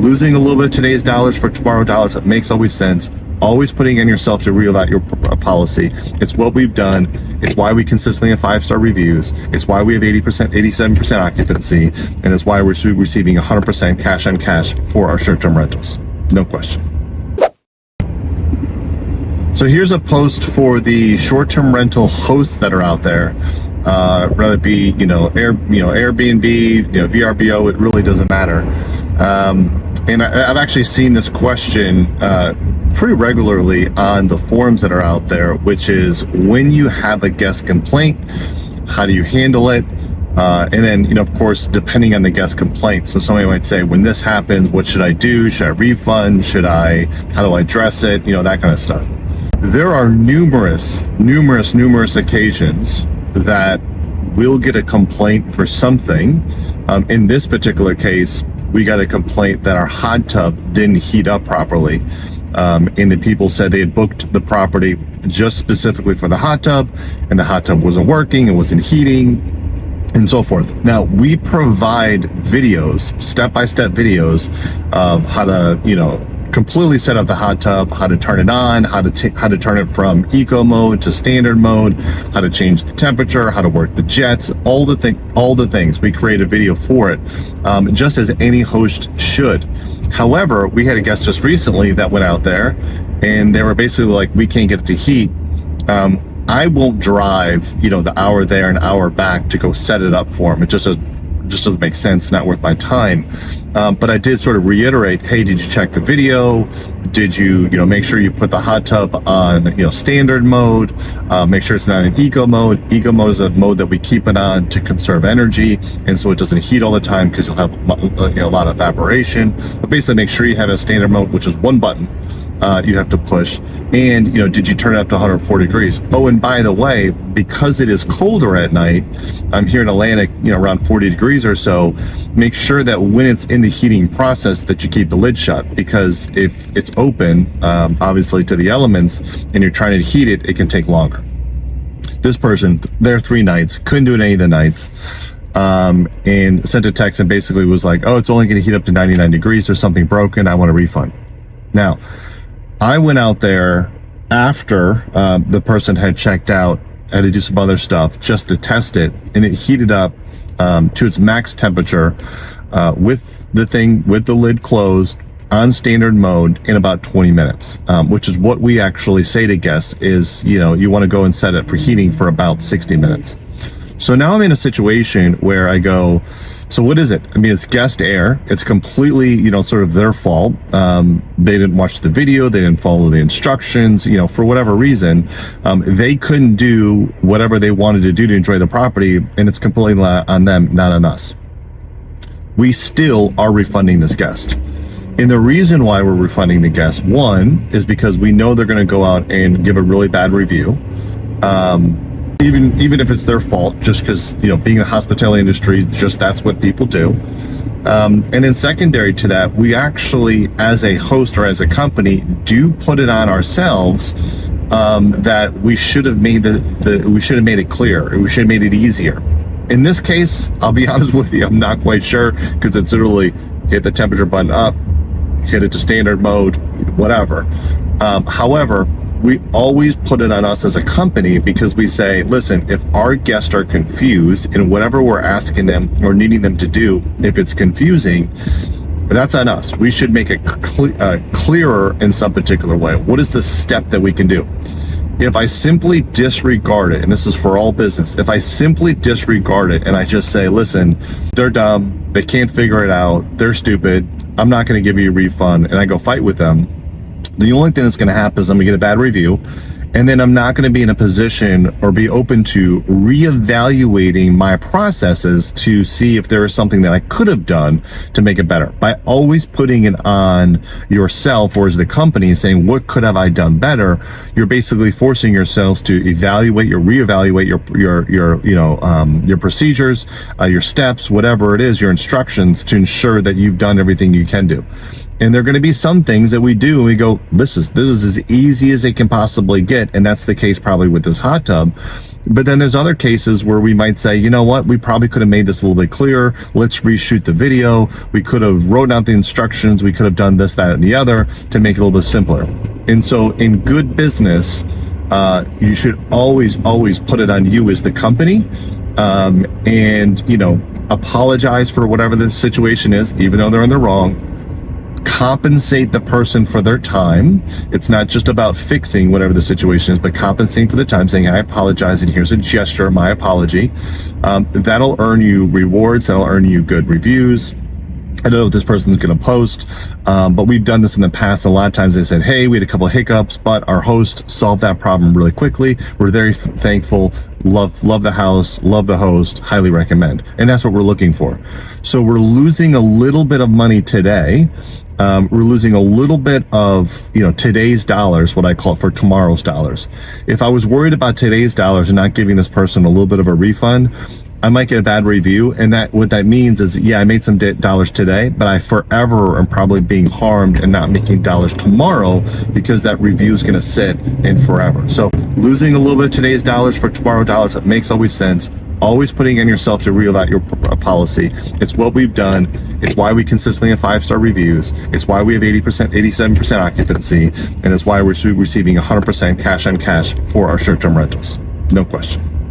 losing a little bit of today's dollars for tomorrow dollars. It makes always sense. Always putting in yourself to reevaluate your policy. It's what we've done. It's why we consistently have 5-star reviews. It's why we have 80%, 87% occupancy, and it's why we're receiving 100% cash on cash for our short-term rentals. No question. So here's a post for the short-term rental hosts that are out there. Whether it be Airbnb, VRBO, it really doesn't matter. And I've actually seen this question pretty regularly on the forums that are out there, which is when you have a guest complaint, how do you handle it? And then, of course, depending on the guest complaint. So somebody might say, when this happens, what should I do? Should I refund? How do I address it? That kind of stuff. There are numerous occasions that we'll get a complaint for something. In this particular case, we got a complaint that our hot tub didn't heat up properly. And the people said they had booked the property just specifically for the hot tub, and the hot tub wasn't working, it wasn't heating, and so forth. Now, we provide videos, step-by-step videos of how to, completely set up the hot tub, how to turn it on, how to turn it from eco mode to standard mode, how to change the temperature, how to work the jets, all the things. We create a video for it, just as any host should. However, we had a guest just recently that went out there, and they were basically like, we can't get it to heat. I won't drive, the hour there and hour back to go set it up for them. It just doesn't make sense, not worth my time. But I did sort of reiterate, hey, did you check the video? Did you, make sure you put the hot tub on, standard mode? Make sure it's not in eco mode. Eco mode is a mode that we keep it on to conserve energy, and so it doesn't heat all the time because you'll have a lot of evaporation. But basically, make sure you have a standard mode, which is one button you have to push. And, did you turn it up to 140 degrees? Oh, and by the way, because it is colder at night, I'm here in Atlantic, around 40 degrees or so, make sure that when it's in the heating process that you keep the lid shut, because if it's open, obviously to the elements, and you're trying to heat it, it can take longer. This person, there 3 nights, couldn't do it any of the nights. And sent a text and basically was like, oh, it's only going to heat up to 99 degrees. There's something broken. I want a refund. Now, I went out there after the person had checked out, had to do some other stuff just to test it, and it heated up to its max temperature with the lid closed on standard mode in about 20 minutes, which is what we actually say to guests is, you want to go and set it for heating for about 60 minutes. So now I'm in a situation where I go, so what is it? I mean, it's guest air. It's completely, sort of their fault. They didn't watch the video. They didn't follow the instructions, for whatever reason. They couldn't do whatever they wanted to do to enjoy the property, and it's completely on them, not on us. We still are refunding this guest. And the reason why we're refunding the guest, one, is because we know they're going to go out and give a really bad review. Even if it's their fault, just because, being in the hospitality industry, just that's what people do. And then secondary to that, we actually, as a host or as a company, do put it on ourselves that we should have made we should have made it clear. We should have made it easier. In this case, I'll be honest with you, I'm not quite sure, because it's literally hit the temperature button up, hit it to standard mode, whatever. However, we always put it on us as a company, because we say, listen, if our guests are confused in whatever we're asking them or needing them to do, if it's confusing, that's on us. We should make it clearer in some particular way. What is the step that we can do? If I simply disregard it, and this is for all business, if I simply disregard it and I just say, listen, they're dumb, they can't figure it out, they're stupid, I'm not going to give you a refund, and I go fight with them, the only thing that's going to happen is I'm going to get a bad review, and then I'm not going to be in a position or be open to reevaluating my processes to see if there is something that I could have done to make it better. By always putting it on yourself or as the company saying, what could have I done better? You're basically forcing yourselves to reevaluate your procedures, your steps, whatever it is, your instructions, to ensure that you've done everything you can do. And there are going to be some things that we do and we go, this is as easy as it can possibly get. fit. And that's the case probably with this hot tub. But then there's other cases where we might say, you know what, we probably could have made this a little bit clearer. Let's reshoot the video. We could have wrote out the instructions. We could have done this, that, and the other to make it a little bit simpler. And so in good business, you should always put it on you as the company, and, you know, apologize for whatever the situation is, even though they're in the wrong. Compensate the person for their time. It's not just about fixing whatever the situation is, but compensating for the time, saying, I apologize, and here's a gesture of my apology. That'll earn you rewards. That'll earn you good reviews. I don't know if this person's going to post, but we've done this in the past. A lot of times they said, hey, we had a couple of hiccups, but our host solved that problem really quickly. We're very thankful. Love the house, love the host, highly recommend. And that's what we're looking for. So we're losing a little bit of money today. We're losing a little bit of, you know, today's dollars, what I call it, for tomorrow's dollars. If I was worried about today's dollars and not giving this person a little bit of a refund, I might get a bad review. And that what that means is, yeah, I made some dollars today, but I forever am probably being harmed and not making dollars tomorrow because that review is going to sit in forever. So losing a little bit of today's dollars for tomorrow dollars, that makes always sense. Always putting in yourself to reel out your policy. It's what we've done. It's why we consistently have 5-star reviews. It's why we have 80%, 87% occupancy. And it's why we're receiving 100% cash on cash for our short-term rentals. No question.